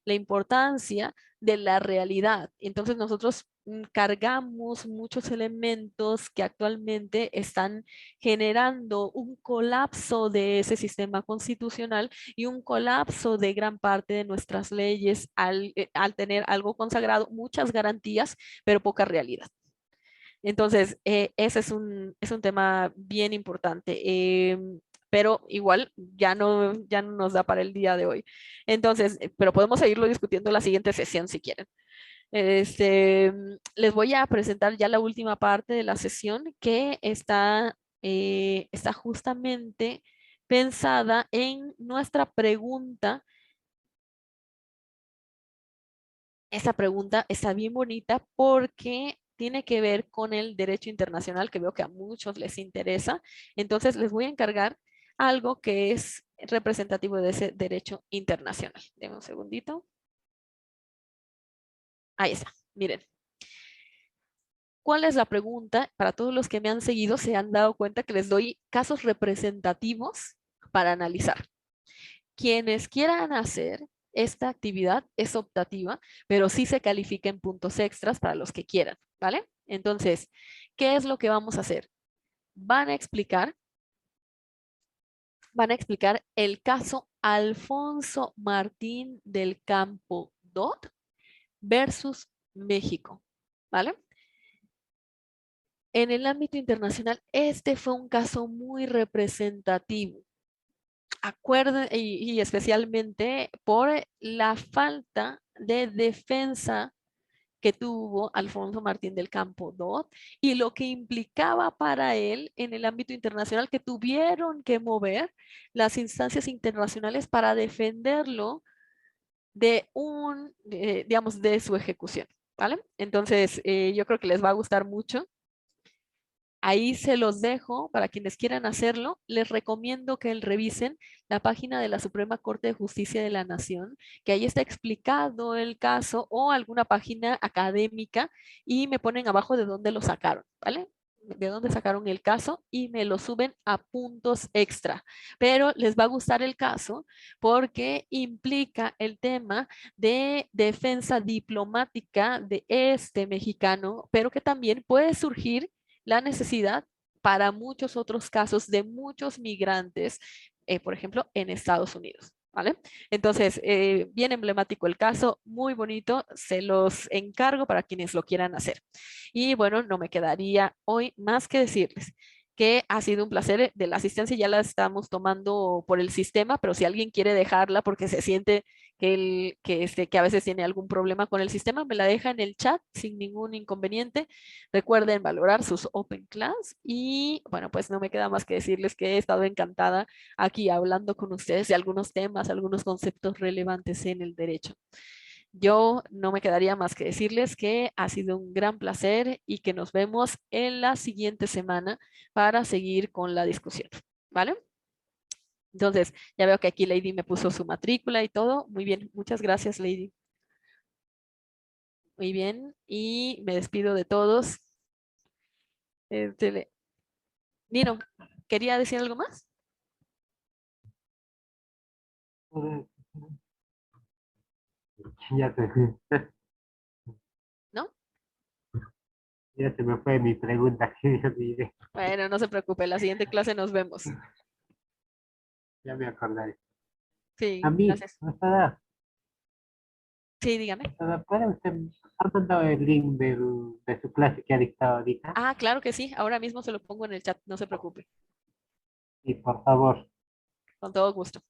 la importancia de la realidad. Entonces nosotros cargamos muchos elementos que actualmente están generando un colapso de ese sistema constitucional y un colapso de gran parte de nuestras leyes al tener algo consagrado, muchas garantías, pero poca realidad. Entonces, ese es un tema bien importante, pero igual ya no nos da para el día de hoy. Entonces, pero podemos seguirlo discutiendo en la siguiente sesión si quieren. Les voy a presentar ya la última parte de la sesión que está justamente pensada en nuestra pregunta. Esa pregunta está bien bonita porque tiene que ver con el derecho internacional, que veo que a muchos les interesa. Entonces, les voy a encargar algo que es representativo de ese derecho internacional. Denme un segundito. Ahí está. Miren. ¿Cuál es la pregunta? Para todos los que me han seguido, se han dado cuenta que les doy casos representativos para analizar. Quienes quieran hacer esta actividad es optativa, pero sí se califica en puntos extras para los que quieran, ¿vale? Entonces, ¿qué es lo que vamos a hacer? Van a explicar el caso Alfonso Martín del Campo Dot versus México, ¿vale? En el ámbito internacional, este fue un caso muy representativo. Acuerden, y especialmente por la falta de defensa que tuvo Alfonso Martín del Campo Dot y lo que implicaba para él en el ámbito internacional que tuvieron que mover las instancias internacionales para defenderlo digamos, de su ejecución, ¿vale? Entonces, yo creo que les va a gustar mucho. Ahí se los dejo para quienes quieran hacerlo. Les recomiendo que revisen la página de la Suprema Corte de Justicia de la Nación, que ahí está explicado el caso o alguna página académica y me ponen abajo de dónde lo sacaron, ¿vale? de dónde sacaron el caso y me lo suben a puntos extra. Pero les va a gustar el caso porque implica el tema de defensa diplomática de este mexicano, pero que también puede surgir la necesidad para muchos otros casos de muchos migrantes, por ejemplo, en Estados Unidos. ¿Vale? Entonces, bien emblemático el caso, muy bonito, se los encargo para quienes lo quieran hacer. Y bueno, no me quedaría hoy más que decirles que ha sido un placer. De la asistencia ya la estamos tomando por el sistema, pero si alguien quiere dejarla porque se siente que a veces tiene algún problema con el sistema, me la deja en el chat sin ningún inconveniente. Recuerden valorar sus Open Class y bueno, pues no me queda más que decirles que he estado encantada aquí hablando con ustedes de algunos temas, algunos conceptos relevantes en el derecho. Yo no me quedaría más que decirles que ha sido un gran placer y que nos vemos en la siguiente semana para seguir con la discusión. ¿Vale? Entonces, ya veo que aquí Lady me puso su matrícula y todo. Muy bien, muchas gracias, Lady. Muy bien, y me despido de todos. Nino, ¿quería decir algo más? Ya se, ¿No? ya se me fue mi pregunta que yo dije. Bueno, no se preocupe, en la siguiente clase nos vemos. Ya me acordaré. A Sí, mí, gracias. o Sí, dígame. sea, ¿puede usted ha mandado el link de su clase que ha dictado ahorita? Ah, claro que sí. Ahora mismo se lo pongo en el chat, no se preocupe. Y por favor, Con todo gusto.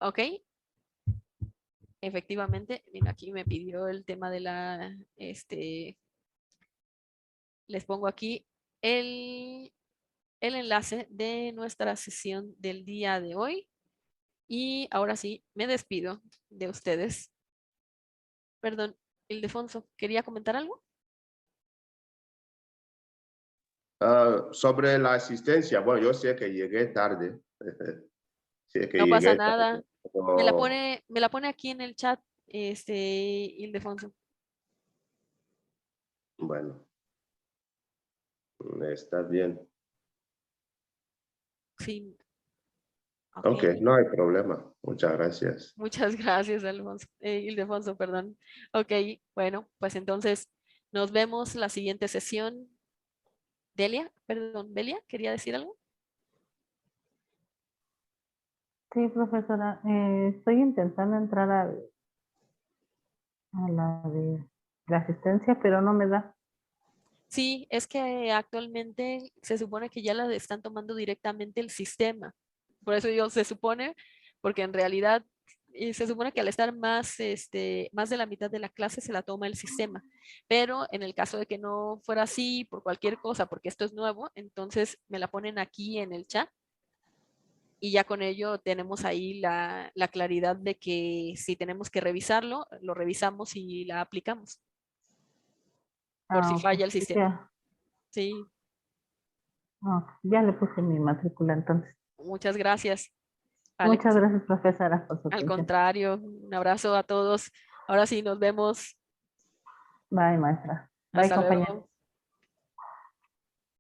Ok. Efectivamente, mira, aquí me pidió el tema de les pongo aquí el, el enlace de nuestra sesión del día de hoy. Y ahora sí, me despido de ustedes. Perdón, Ildefonso, ¿quería comentar algo? Sobre la asistencia, bueno, yo sé que llegué tarde. Sé que No pasa llegué tarde. nada. Pero, Me la pone aquí en el chat, Ildefonso. bueno, está bien. Sí, ok. Ok, no hay problema. Muchas gracias. Muchas gracias, Ildefonso, perdón. Ok, bueno, pues entonces nos vemos la siguiente sesión. Delia, perdón, Belia, ¿quería decir algo? Sí, profesora, estoy intentando entrar a la de la asistencia, pero no me da. Sí, es que actualmente se supone que ya la están tomando directamente el sistema. Por eso digo, se supone, porque en realidad se supone que al estar más de la mitad de la clase se la toma el sistema. Pero en el caso de que no fuera así, por cualquier cosa, porque esto es nuevo, entonces me la ponen aquí en el chat y ya con ello tenemos ahí la claridad de que si tenemos que revisarlo, lo revisamos y la aplicamos, por si Ah, ok. falla el Sí, sistema. ya, Sí, ya le puse mi matrícula entonces. muchas gracias. Vale, Muchas pues gracias, profesora, por su al atención. contrario, un abrazo a todos. Ahora sí, nos vemos. Bye, maestra. Bye, Hasta compañero. luego.